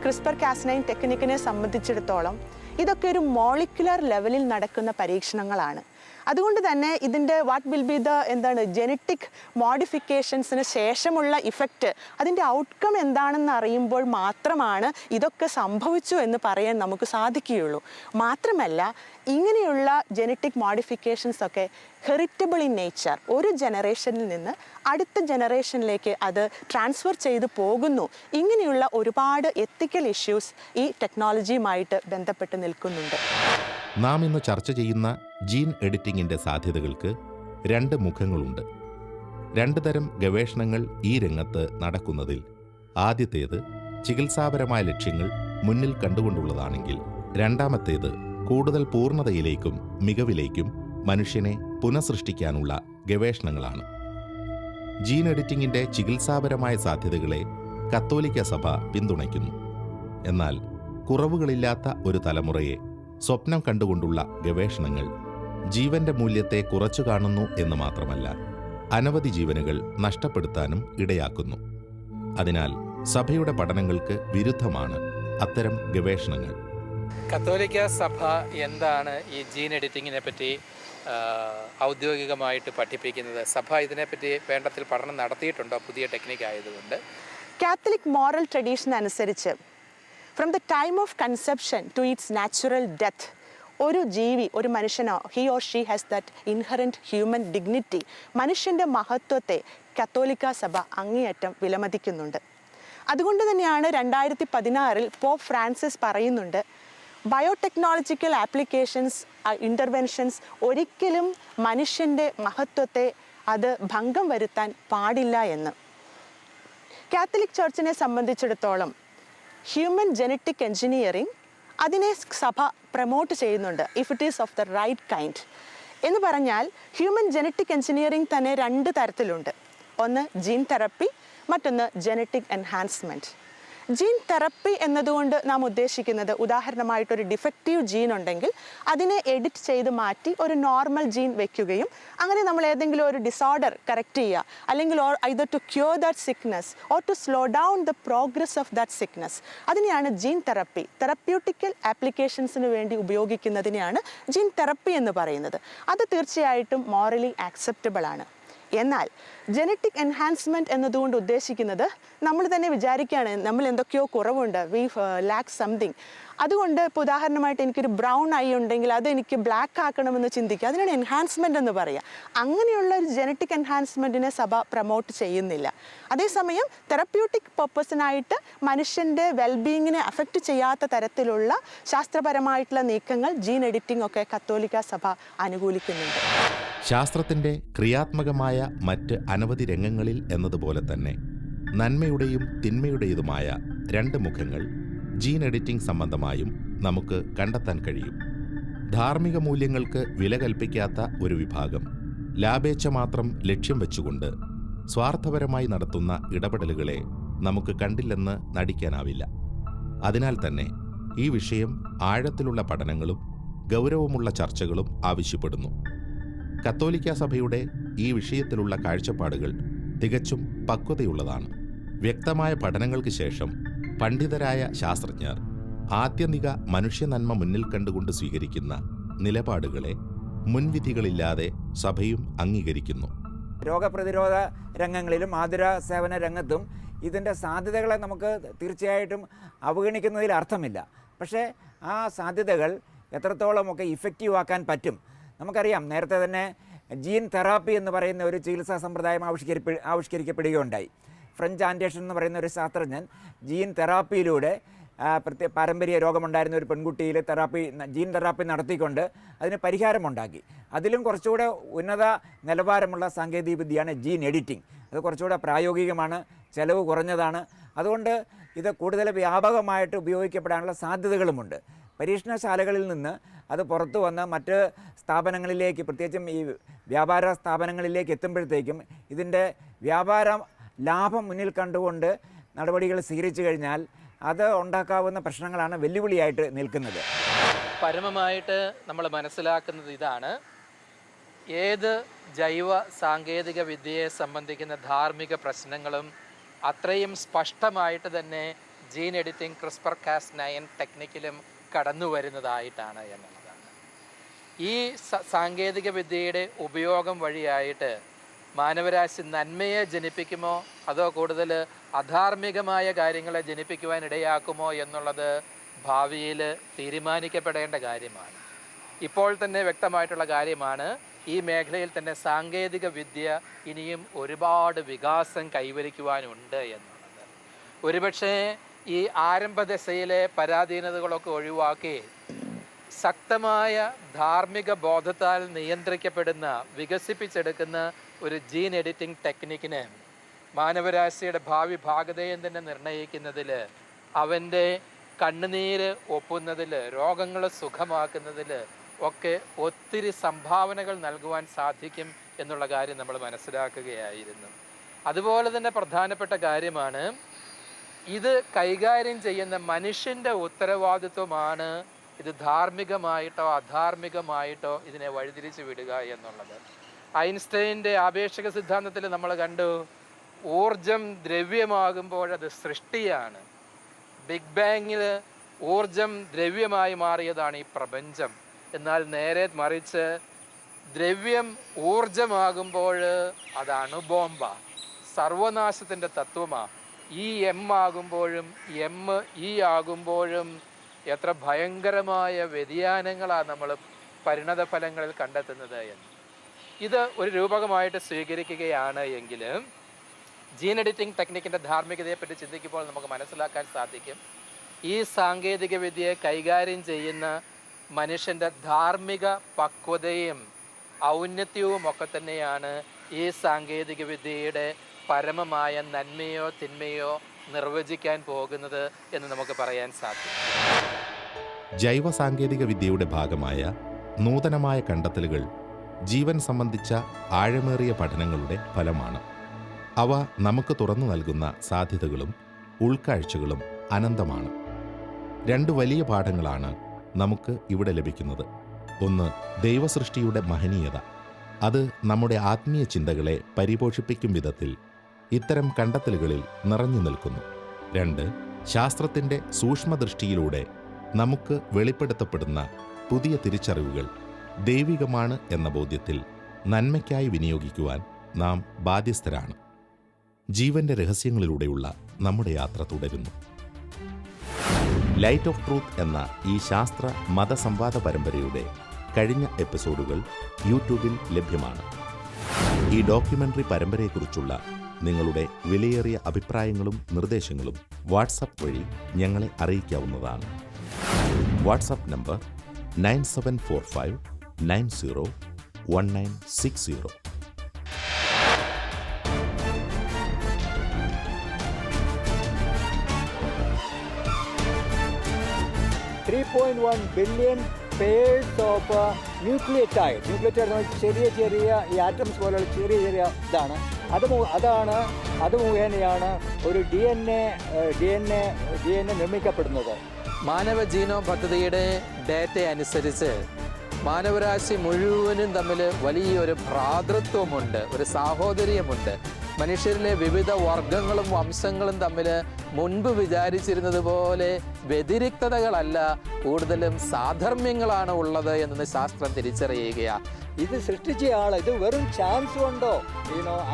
ക്രിസ്പർ കാസ്9 ടെക്നിക്കിനെ സംബന്ധിച്ചിടത്തോളം ഇതൊക്കെ ഒരു മോളിക്കുലർ ലെവലിൽ നടക്കുന്ന പരീക്ഷണങ്ങളാണ്. അതുകൊണ്ട് തന്നെ ഇതിൻ്റെ what will be the genetic മോഡിഫിക്കേഷൻസിന് ശേഷമുള്ള ഇഫക്റ്റ്, അതിൻ്റെ ഔട്ട്കം എന്താണെന്ന് അറിയുമ്പോൾ മാത്രമാണ് ഇതൊക്കെ സംഭവിച്ചു എന്ന് പറയാൻ നമുക്ക് സാധിക്കുകയുള്ളൂ. മാത്രമല്ല, ഇങ്ങനെയുള്ള ജെനറ്റിക് മോഡിഫിക്കേഷൻസ് ഒക്കെ ഹെറിറ്റബിൾ ഇൻ നേച്ചർ, ഒരു ജനറേഷനിൽ നിന്ന് അടുത്ത ജനറേഷനിലേക്ക് അത് ട്രാൻസ്ഫർ ചെയ്തു പോകുന്നു. ഇങ്ങനെയുള്ള ഒരുപാട് എത്തിക്കൽ ഇഷ്യൂസ് ഈ ടെക്നോളജിയുമായിട്ട് ബന്ധപ്പെട്ട് നിൽക്കുന്നുണ്ട്. നാം ഇന്ന് ചർച്ച ചെയ്യുന്ന ജീൻ എഡിറ്റിംഗിൻ്റെ സാധ്യതകൾക്ക് 2 മുഖങ്ങളുണ്ട്. 2 തരം ഗവേഷണങ്ങൾ ഈ രംഗത്ത് നടക്കുന്നതിൽ ആദ്യത്തേത് ചികിത്സാപരമായ ലക്ഷ്യങ്ങൾ മുന്നിൽ കണ്ടുകൊണ്ടുള്ളതാണെങ്കിൽ, രണ്ടാമത്തേത് കൂടുതൽ പൂർണ്ണതയിലേക്കും മികവിലേക്കും മനുഷ്യനെ പുനഃസൃഷ്ടിക്കാനുള്ള ഗവേഷണങ്ങളാണ്. ജീൻ എഡിറ്റിംഗിൻ്റെ ചികിത്സാപരമായ സാധ്യതകളെ കത്തോലിക്ക സഭ പിന്തുണയ്ക്കുന്നു. എന്നാൽ കുറവുകളില്ലാത്ത ഒരു തലമുറയെ സ്വപ്നം കണ്ടുകൊണ്ടുള്ള ഗവേഷണങ്ങൾ ജീവന്റെ മൂല്യത്തെ കുറച്ചു കാണുന്നു എന്ന് മാത്രമല്ല, അനവധി ജീവനുകൾ നഷ്ടപ്പെടുത്താനും ഇടയാക്കുന്നു. അതിനാൽ സഭയുടെ പഠനങ്ങൾക്ക് വിരുദ്ധമാണ് അത്തരം ഗവേഷണങ്ങൾ. കത്തോലിക്ക സഭ എന്താണ് ഈ ജീൻ എഡിറ്റിങ്ങിനെ പറ്റി ഔദ്യോഗികമായിട്ട് പഠിപ്പിക്കുന്നത്? സഭ ഇതിനെപ്പറ്റി വേണ്ടത്തിൽ പഠനം നടത്തിയിട്ടുണ്ടോ പുതിയ ടെക്നിക്ക് ആയതുകൊണ്ട്? കാത്തലിക് മോറൽ ട്രഡീഷൻ അനുസരിച്ച് from the time of conception to its natural death, ഒരു ജീവി, ഒരു മനുഷ്യനോ, he or she has that inherent human dignity, മനുഷ്യൻ്റെ മഹത്വത്തെ കത്തോലിക്ക സഭ അങ്ങേയറ്റം വിലമതിക്കുന്നുണ്ട്. അതുകൊണ്ട് തന്നെയാണ് 2016 പോപ്പ് ഫ്രാൻസിസ് പറയുന്നുണ്ട്, ബയോടെക്നോളജിക്കൽ ആപ്ലിക്കേഷൻസ്, ഇൻ്റർവെൻഷൻസ് ഒരിക്കലും മനുഷ്യൻ്റെ മഹത്വത്തെ അത് ഭംഗം വരുത്താൻ പാടില്ല എന്ന്. കാത്തലിക് ചർച്ചിനെ സംബന്ധിച്ചിടത്തോളം ഹ്യൂമൻ ജെനറ്റിക് എൻജിനീയറിംഗ് അതിനെ സഭ പ്രൊമോട്ട് ചെയ്യുന്നുണ്ട്, if it is of the right kind എന്ന് പറഞ്ഞാൽ. ഹ്യൂമൻ ജെനറ്റിക് എൻജിനീയറിംഗ് തന്നെ 2 തരത്തിലുണ്ട്. ഒന്ന് ജീൻ തെറപ്പി, മറ്റൊന്ന് ജെനറ്റിക് എൻഹാൻസ്മെൻറ്റ്. ജീൻ തെറപ്പി എന്നതുകൊണ്ട് നാം ഉദ്ദേശിക്കുന്നത്, ഉദാഹരണമായിട്ടൊരു ഡിഫക്റ്റീവ് ജീൻ ഉണ്ടെങ്കിൽ അതിനെ എഡിറ്റ് ചെയ്ത് മാറ്റി ഒരു നോർമൽ ജീൻ വെക്കുകയും അങ്ങനെ നമ്മൾ ഏതെങ്കിലും ഒരു ഡിസോർഡർ കറക്റ്റ് ചെയ്യുക, അല്ലെങ്കിൽ either to cure that sickness or to slow down the progress of that sickness, അതിനെയാണ് ജീൻ തെറപ്പി. തെറപ്യൂട്ടിക്കൽ ആപ്ലിക്കേഷൻസിന് വേണ്ടി ഉപയോഗിക്കുന്നതിനെയാണ് ജീൻ തെറപ്പി എന്ന് പറയുന്നത്. അത് തീർച്ചയായിട്ടും മോറലി ആക്സെപ്റ്റബിൾ ആണ്. എന്നാൽ ജെനറ്റിക് എൻഹാൻസ്മെൻറ്റ് എന്നതുകൊണ്ട് ഉദ്ദേശിക്കുന്നത്, നമ്മൾ തന്നെ വിചാരിക്കുകയാണ് നമ്മൾ എന്തൊക്കെയോ കുറവുണ്ട്, വി ലാക്ക് സംതിങ്. അതുകൊണ്ട് ഇപ്പോൾ ഉദാഹരണമായിട്ട് എനിക്കൊരു ബ്രൗൺ ഐ ഉണ്ടെങ്കിൽ അത് എനിക്ക് ബ്ലാക്ക് ആക്കണമെന്ന് ചിന്തിക്കുക, അതിനാണ് എൻഹാൻസ്മെൻറ്റ് എന്ന് പറയുക. അങ്ങനെയുള്ള ഒരു ജെനറ്റിക് എൻഹാൻസ്മെൻറ്റിനെ സഭ പ്രൊമോട്ട് ചെയ്യുന്നില്ല. അതേസമയം തെറപ്യൂട്ടിക് പർപ്പസിനായിട്ട് മനുഷ്യൻ്റെ വെൽബീയിങ്ങിനെ അഫക്റ്റ് ചെയ്യാത്ത തരത്തിലുള്ള ശാസ്ത്രപരമായിട്ടുള്ള നീക്കങ്ങൾ, ജീൻ എഡിറ്റിംഗ് ഒക്കെ കത്തോലിക്ക സഭ അനുകൂലിക്കുന്നുണ്ട്. ശാസ്ത്രത്തിൻ്റെ ക്രിയാത്മകമായ മറ്റ് അനവധി രംഗങ്ങളിൽ എന്നതുപോലെ തന്നെ നന്മയുടെയും തിന്മയുടേതുമായ 2 മുഖങ്ങൾ ജീൻ എഡിറ്റിംഗ് സംബന്ധമായും നമുക്ക് കണ്ടെത്താൻ കഴിയും. ധാർമ്മിക മൂല്യങ്ങൾക്ക് വില കൽപ്പിക്കാത്ത ഒരു വിഭാഗം ലാഭേച്ഛ മാത്രം ലക്ഷ്യം വെച്ചുകൊണ്ട് സ്വാർത്ഥപരമായി നടത്തുന്ന ഇടപെടലുകളെ നമുക്ക് കണ്ടില്ലെന്ന് നടിക്കാനാവില്ല. അതിനാൽ തന്നെ ഈ വിഷയം ആഴത്തിലുള്ള പഠനങ്ങളും ഗൗരവമുള്ള ചർച്ചകളും ആവശ്യപ്പെടുന്നു. കത്തോലിക്ക സഭയുടെ ഈ വിഷയത്തിലുള്ള കാഴ്ചപ്പാടുകൾ തികച്ചും പക്വതയുള്ളതാണ്. വ്യക്തമായ പഠനങ്ങൾക്ക് ശേഷം പണ്ഡിതരായ ശാസ്ത്രജ്ഞർ ആത്യന്തിക മനുഷ്യനന്മ മുന്നിൽ കണ്ടുകൊണ്ട് സ്വീകരിക്കുന്ന നിലപാടുകളെ മുൻവിധികളില്ലാതെ സഭയും അംഗീകരിക്കുന്നു. രോഗപ്രതിരോധ രംഗങ്ങളിലും ആതുര സേവന രംഗത്തും ഇതിൻ്റെ സാധ്യതകളെ നമുക്ക് തീർച്ചയായിട്ടും അവഗണിക്കുന്നതിൽ അർത്ഥമില്ല. പക്ഷേ ആ സാധ്യതകൾ എത്രത്തോളമൊക്കെ ഇഫക്റ്റീവ് ആക്കാൻ പറ്റും. നമുക്കറിയാം, നേരത്തെ തന്നെ ജീൻ തെറാപ്പി എന്ന് പറയുന്ന ഒരു ചികിത്സാ സമ്പ്രദായം ആവിഷ്കരിക്കപ്പെടുകയുണ്ടായി. ഫ്രഞ്ച് ആൻഡേഴ്സൺ എന്ന് പറയുന്ന ഒരു ശാസ്ത്രജ്ഞൻ ജീൻ തെറാപ്പിയിലൂടെ പാരമ്പര്യ രോഗമുണ്ടായിരുന്ന ഒരു പെൺകുട്ടിയിൽ ജീൻ തെറാപ്പി നടത്തിക്കൊണ്ട് അതിന് പരിഹാരമുണ്ടാക്കി. അതിലും കുറച്ചുകൂടെ ഉന്നത നിലവാരമുള്ള സാങ്കേതികവിദ്യയാണ് ജീൻ എഡിറ്റിംഗ്. അത് കുറച്ചുകൂടെ പ്രായോഗികമാണ്, ചെലവ് കുറഞ്ഞതാണ്. അതുകൊണ്ട് ഇത് കൂടുതൽ വ്യാപകമായിട്ട് ഉപയോഗിക്കപ്പെടാനുള്ള സാധ്യതകളുമുണ്ട്. പരീക്ഷണശാലകളിൽ നിന്ന് അത് പുറത്തു വന്ന് മറ്റ് സ്ഥാപനങ്ങളിലേക്ക്, പ്രത്യേകിച്ചും ഈ വ്യാപാര സ്ഥാപനങ്ങളിലേക്ക് എത്തുമ്പോഴത്തേക്കും ഇതിൻ്റെ വ്യാപാര ലാഭം മുന്നിൽ കണ്ടുകൊണ്ട് നടപടികൾ സ്വീകരിച്ചു കഴിഞ്ഞാൽ അത് ഉണ്ടാക്കാവുന്ന പ്രശ്നങ്ങളാണ് വെല്ലുവിളിയായിട്ട് നിൽക്കുന്നത്. പരമമായിട്ട് നമ്മൾ മനസ്സിലാക്കുന്നത് ഇതാണ്: ഏത് ജൈവ സാങ്കേതിക വിദ്യയെ സംബന്ധിക്കുന്ന ധാർമ്മിക പ്രശ്നങ്ങളും അത്രയും സ്പഷ്ടമായിട്ട് തന്നെ ജീൻ എഡിറ്റിംഗ് CRISPR-Cas9 ടെക്നിക്കിലും കടന്നു വരുന്നതായിട്ടാണ് എന്നുള്ളതാണ്. ഈ സാങ്കേതിക വിദ്യയുടെ ഉപയോഗം വഴിയായിട്ട് മാനവരാശി നന്മയെ ജനിപ്പിക്കുമോ അതോ കൂടുതൽ അധാർമികമായ കാര്യങ്ങളെ ജനിപ്പിക്കുവാൻ ഇടയാക്കുമോ എന്നുള്ളത് ഭാവിയിൽ തീരുമാനിക്കപ്പെടേണ്ട കാര്യമാണ്. ഇപ്പോൾ തന്നെ വ്യക്തമായിട്ടുള്ള കാര്യമാണ്, ഈ മേഖലയിൽ തന്നെ സാങ്കേതിക വിദ്യ ഇനിയും ഒരുപാട് വികാസം കൈവരിക്കുവാനുണ്ട് എന്നുള്ളത്. ഒരുപക്ഷെ ഈ ആരംഭദശയിലെ പരാധീനതകളൊക്കെ ഒഴിവാക്കി ശക്തമായ ധാർമ്മിക ബോധത്താൽ നിയന്ത്രിക്കപ്പെടുന്ന, വികസിപ്പിച്ചെടുക്കുന്ന ഒരു ജീൻ എഡിറ്റിംഗ് ടെക്നിക്കിന് മാനവരാശിയുടെ ഭാവി ഭാഗതയും തന്നെ നിർണ്ണയിക്കുന്നതിൽ, അവൻ്റെ കണ്ണുനീര് ഒപ്പുന്നതിൽ, രോഗങ്ങൾ സുഖമാക്കുന്നതിൽ ഒക്കെ ഒത്തിരി സംഭാവനകൾ നൽകുവാൻ സാധിക്കും എന്നുള്ള കാര്യം നമ്മൾ മനസ്സിലാക്കുകയായിരുന്നു. അതുപോലെ തന്നെ പ്രധാനപ്പെട്ട കാര്യമാണ്, ഇത് കൈകാര്യം ചെയ്യുന്ന മനുഷ്യൻ്റെ ഉത്തരവാദിത്വമാണ് ഇത് ധാർമ്മികമായിട്ടോ അധാർമികമായിട്ടോ ഇതിനെ വഴിതിരിച്ചു വിടുക എന്നുള്ളത്. ഐൻസ്റ്റൈൻ്റെ ആപേക്ഷിക സിദ്ധാന്തത്തിൽ നമ്മൾ കണ്ടു, ഊർജം ദ്രവ്യമാകുമ്പോഴത് സൃഷ്ടിയാണ്. ബിഗ് ബാങ്ങിൽ ഊർജം ദ്രവ്യമായി മാറിയതാണ് ഈ പ്രപഞ്ചം. എന്നാൽ നേരെ മറിച്ച് ദ്രവ്യം ഊർജമാകുമ്പോൾ അത് അണുബോംബ, സർവനാശത്തിൻ്റെ തത്വമാണ്. ഈ എം ആകുമ്പോഴും ഈ ആകുമ്പോഴും എത്ര ഭയങ്കരമായ വ്യതിയാനങ്ങളാണ് നമ്മൾ പരിണത ഫലങ്ങളിൽ കണ്ടെത്തുന്നത് എന്ന്. ഇത് ഒരു രൂപകമായിട്ട് സ്വീകരിക്കുകയാണ് എങ്കിൽ ജീൻ എഡിറ്റിംഗ് ടെക്നിക്കിൻ്റെ ധാർമ്മികതയെപ്പറ്റി ചിന്തിക്കുമ്പോൾ നമുക്ക് മനസ്സിലാക്കാൻ സാധിക്കും, ഈ സാങ്കേതിക വിദ്യയെ കൈകാര്യം ചെയ്യുന്ന മനുഷ്യൻ്റെ ധാർമ്മിക പക്വതയും ഔന്നത്യവും ഒക്കെ തന്നെയാണ് ഈ സാങ്കേതിക വിദ്യയുടെ പരമമായ നന്മയോ തിന്മയോ നിർവചിക്കാൻ പോകുന്നത് എന്ന് നമുക്ക് പറയാൻ സാധിക്കും. ജൈവ സാങ്കേതിക വിദ്യയുടെ ഭാഗമായ നൂതനമായ കണ്ടെത്തലുകൾ ജീവൻ സംബന്ധിച്ച ആഴമേറിയ പഠനങ്ങളുടെ ഫലമാണ്. അവ നമുക്ക് തുറന്നു നൽകുന്ന സാധ്യതകളും ഉൾക്കാഴ്ചകളും അനന്തമാണ്. രണ്ട് വലിയ പാഠങ്ങളാണ് നമുക്ക് ഇവിടെ ലഭിക്കുന്നത്. ഒന്ന്, ദൈവസൃഷ്ടിയുടെ മഹനീയത. അത് നമ്മുടെ ആത്മീയ ചിന്തകളെ പരിപോഷിപ്പിക്കും വിധത്തിൽ ഇത്തരം കണ്ടെത്തലുകളിൽ നിറഞ്ഞു നിൽക്കുന്നു. രണ്ട്, ശാസ്ത്രത്തിൻ്റെ സൂക്ഷ്മദൃഷ്ടിയിലൂടെ നമുക്ക് വെളിപ്പെടുത്തപ്പെടുന്ന പുതിയ തിരിച്ചറിവുകൾ ദൈവികമാണ് എന്ന ബോധ്യത്തിൽ നന്മയ്ക്കായി വിനിയോഗിക്കുവാൻ നാം ബാധ്യസ്ഥരാണ്. ജീവന്റെ രഹസ്യങ്ങളിലൂടെയുള്ള നമ്മുടെ യാത്ര തുടരുന്നു. ലൈറ്റ് ഓഫ് ട്രൂത്ത് എന്ന ഈ ശാസ്ത്ര മതസംവാദ പരമ്പരയുടെ കഴിഞ്ഞ എപ്പിസോഡുകൾ യൂട്യൂബിൽ ലഭ്യമാണ്. ഈ ഡോക്യുമെൻ്ററി പരമ്പരയെക്കുറിച്ചുള്ള നിങ്ങളുടെ വിലയേറിയ അഭിപ്രായങ്ങളും നിർദ്ദേശങ്ങളും വാട്സപ്പ് വഴി ഞങ്ങളെ അറിയിക്കാവുന്നതാണ്. WhatsApp number 9745901960. 3.1 billion pairs of nucleotide. Nucleotide ചെറിയ ഈ ആറ്റംസ് പോലുള്ള ചെറിയ ഇതാണ്. അത് മുഖേനയാണ് ഒരു ഡി എൻ എ നിർമ്മിക്കപ്പെടുന്നത്. മാനവ ജീനോം പദ്ധതിയുടെ ഡേറ്റ അനുസരിച്ച് മാനവരാശി മുഴുവനും തമ്മിൽ വലിയൊരു ഭ്രാതൃത്വമുണ്ട്, ഒരു സാഹോദര്യമുണ്ട്. മനുഷ്യരിലെ വിവിധ വർഗങ്ങളും വംശങ്ങളും തമ്മിൽ മുൻപ് വിചാരിച്ചിരുന്നത് പോലെ വ്യതിരിക്തതകളല്ല, കൂടുതലും സാധർമ്മ്യങ്ങളാണ് ഉള്ളത് എന്ന് ശാസ്ത്രം തിരിച്ചറിയുകയാണ്. ഇത് സൃഷ്ടിച്ച ആൾ ഇത് വെറും ചാൻസ് കൊണ്ടോ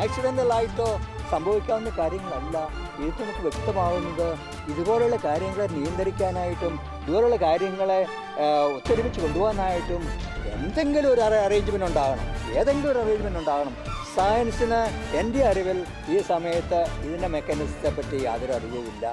ആക്സിഡൻ്റലായിട്ടോ സംഭവിക്കാവുന്ന കാര്യങ്ങളല്ല. ഇത് നമുക്ക് വ്യക്തമാവുന്നത് ഇതുപോലുള്ള കാര്യങ്ങളെ നിയന്ത്രിക്കാനായിട്ടും ഇതുപോലുള്ള കാര്യങ്ങളെ ഒത്തൊരുമിച്ച് കൊണ്ടുപോകാനായിട്ടും എന്തെങ്കിലും ഒരു അറേഞ്ച്മെൻ്റ് ഉണ്ടാകണം. സയൻസിന് എൻ്റെ അറിവിൽ ഈ സമയത്ത് ഇതിൻ്റെ മെക്കാനിസത്തെ പറ്റി യാതൊരു അറിവുമില്ല.